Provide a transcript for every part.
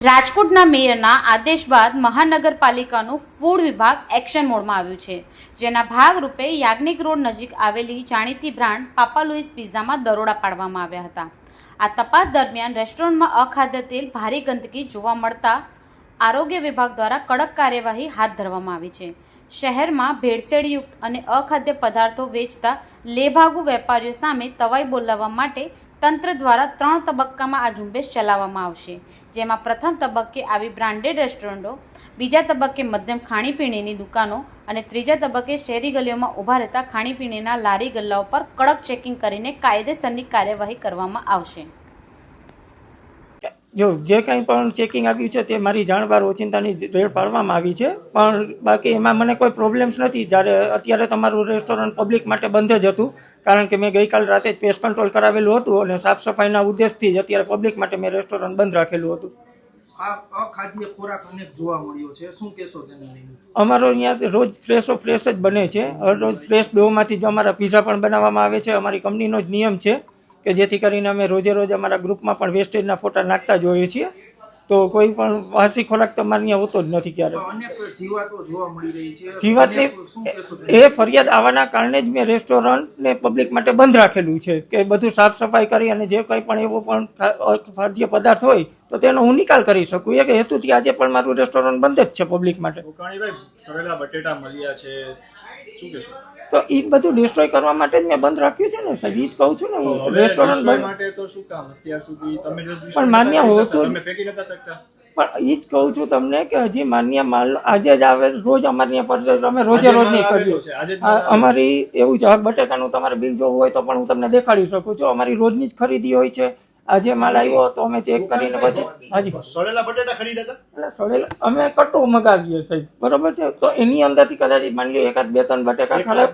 રાજકોટના મેયરના આદેશ બાદ મહાનગરપાલિકાનું ફૂડ વિભાગ એક્શન મોડમાં આવ્યું છે, જેના ભાગરૂપે યાજ્ઞિક રોડ નજીક આવેલી જાણીતી બ્રાન્ડ પાપા લુઈસ પિઝામાં દરોડા પાડવામાં આવ્યા હતા। આ તપાસ દરમિયાન રેસ્ટોરન્ટમાં અખાદ્ય તેલ ભારે ગંદકી જોવા મળતા આરોગ્ય વિભાગ દ્વારા કડક કાર્યવાહી હાથ ધરવામાં આવી છે। શહેરમાં ભેળસેળયુક્ત અને અખાદ્ય પદાર્થો વેચતા લેભાગુ વેપારીઓ સામે તવાઈ બોલાવવા માટે તંત્ર દ્વારા 3 તબક્કામાં આ ઝુંબેશ ચલાવવામાં આવશે, જેમાં પ્રથમ તબક્કે આવી બ્રાન્ડેડ રેસ્ટોરન્ટો, બીજા તબક્કે મધ્યમ ખાણીપીણીની દુકાનો અને ત્રીજા તબક્કે શહેરી ગલીઓમાં ઊભા રહેતા ખાણીપીણીના લારી ગલ્લાઓ પર કડક ચેકિંગ કરીને કાયદેસરની કાર્યવાહી કરવામાં આવશે। જો જે કંઈ પણ ચેકિંગ આવ્યું છે તે મારી જાણબાર ઓચિંતાની રેડ પાડવામાં આવી છે, પણ બાકી એમાં મને કોઈ પ્રોબ્લેમ્સ નથી। જ્યારે અત્યારે તમારું રેસ્ટોરન્ટ પબ્લિક માટે બંધ જ હતું, કારણ કે મેં ગઈકાલ રાતે જ પેસ્ટ કંટ્રોલ કરાવેલું હતું અને સાફ સફાઈના ઉદ્દેશથી જ અત્યારે પબ્લિક માટે મેં રેસ્ટોરન્ટ બંધ રાખેલું હતું। આ અખાદ્ય ખોરાક અનેક જોવા મળ્યો છે, શું કહેશો તેને લઈને? અમારો અહીંયા રોજ ફ્રેશ જ બને છે, રોજ ફ્રેશ ડોમાંથી જ અમારા પીઝા પણ બનાવવામાં આવે છે। અમારી કંપનીનો જ નિયમ છે કે જેથી કરીને અમે રોજે રોજ અમારા ગ્રુપમાં પણ વેસ્ટેજના ફોટા નાખતા જ હોઈએ છીએ, તો કોઈ પણ વાસી ખોરાક તો અમારે અહીંયા હોતો જ નથી ક્યારે। અનેક જીવાતો જોવા મળી રહી છે, જીવાતની શું કહેશો? એ ફરિયાદ આવવાના કારણે જ મેં રેસ્ટોરન્ટને પબ્લિક માટે બંધ રાખેલું છે કે બધું સાફ સફાઈ કરી અને જે કંઈ પણ એવો પણ ખાદ્ય પદાર્થ હોય તો તેનો હું નિકાલ કરી શકું, એ કે હેતુથી આજે પણ મારું રેસ્ટોરન્ટ બંધ જ છે પબ્લિક માટે। સડેલા બટેટા મળ્યા છે, શું કહેશો? તો એ બધું ડિસ્ટ્રોય કરવા માટે જ મેં બંધ રાખ્યું છે ને સાહેબ, એ જ કહું છું ને હું રેસ્ટોરન્ટ બંધ માટે તો શું કામ અત્યાર સુધી તમે પણ માન્ય હોતું તમે ફેંકી નતા શકતા? પણ એ જ કહું છું તમને કે હજી માન્ય માલ આજે જ આવે, રોજ અમારી પરચેસ અમે રોજે રોજ નહીં કરીએ। અમારી એવું છે, બટેકાનું તમારે બિલ જોવું હોય તો પણ હું તમને દેખાડી શકું છું। અમારી રોજની જ ખરીદી હોય છે, આજે માલ આવ્યો તો અમે ચેક કરીને પછી હાજી સડેલા બટેટા ખરીદા હતા એટલે સડેલા અમે કટ્ટો મગાવીએ સાહેબ, બરોબર છે, તો એની અંદરથી કદાચ માની લો 1-2-3 બટેકા ખરાબ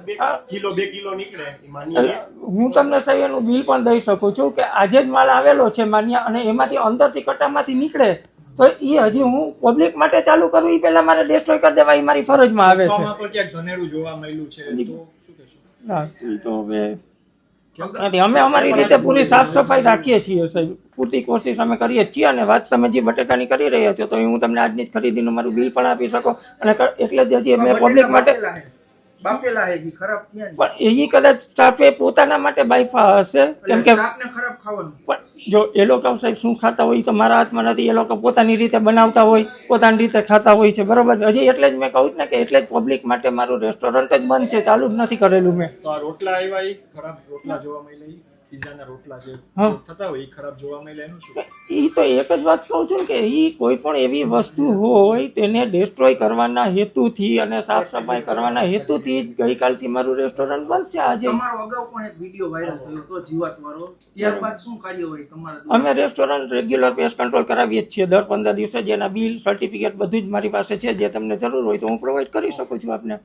કિલો 2 કિલો નીકળે, એટલે હું તમને સાહેબ એનું બિલ પણ દઈ શકું છું કે આજે જ માલ આવેલો છે માન્ય, અને એમાંથી અંદરથી કટ્ટામાંથી નીકળે તો એ હજી હું પબ્લિક માટે ચાલુ કરું એ પહેલા મારે ડિસ્ટ્રોય કરી દેવા, એ મારી ફરજમાં આવે છે। ક્યાંક ધનેડું જોવા મળ્યું છે, તો શું કહેશો? ના તો હવે અમે અમારી રીતે પૂરી સાફ સફાઈ રાખીએ છીએ સાહેબ, પૂરતી કોશિશ અમે કરીએ જ છીએ। અને વાત તમે જે બટેકાની કરી રહ્યા છો તો હું તમને આજની જ ખરીદીનું મારું બિલ પણ આપી શકો, અને એટલે જ હજી અમે પબ્લિક માટે બાફેલા હે ખરાબ થયા ને, પણ એ કદાચ સ્ટાફે પોતાના માટે બાયફા હશે, કેમ કે સ્ટાફને ખરાબ ખાવાનું, પણ જો એ લોકો સાહેબ શું ખાતા હોય તો મારા હાથમાં નથી, એ લોકો પોતાની રીતે બનાવતા હોય, પોતાની રીતે ખાતા હોય છે, બરોબર। હજી એટલે જ મેં કહું છું ને કે એટલે જ પબ્લિક માટે મારું રેસ્ટોરન્ટ જ બંધ છે, ચાલુ જ નથી કરેલું મેં। તો આ રોટલા આવ્યા એ ખરાબ રોટલા જોવા મળ્યા, પિઝાના રોટલા જે થતા હોય એ ખરાબ જોવા મળ્યા, એનું શું? એ તો એક જ વાત કહું છું કે એ કોઈ પણ એવી વસ્તુ હોય તેને ડિસ્ટ્રોય કરવાના હેતુથી અને સાફ સફાઈ કરવાના હેતુથી જ ગઈકાલથી મારું રેસ્ટોરન્ટ બંધ છે। આજે તમારો અગાઉ પણ એક વિડીયો વાયરલ થયો હતો જીવાત વાળો, ત્યારબાદ શું કાર્યવાહી તમારા? અમે રેસ્ટોરન્ટ રેગ્યુલર પેસ્ટ કંટ્રોલ કરાવીએ જ છીએ દર 15 દિવસે, જેના બિલ સર્ટિફિકેટ બધું જ મારી પાસે છે, જે તમને જરૂર હોય તો હું પ્રોવાઈડ કરી શકું છું આપને।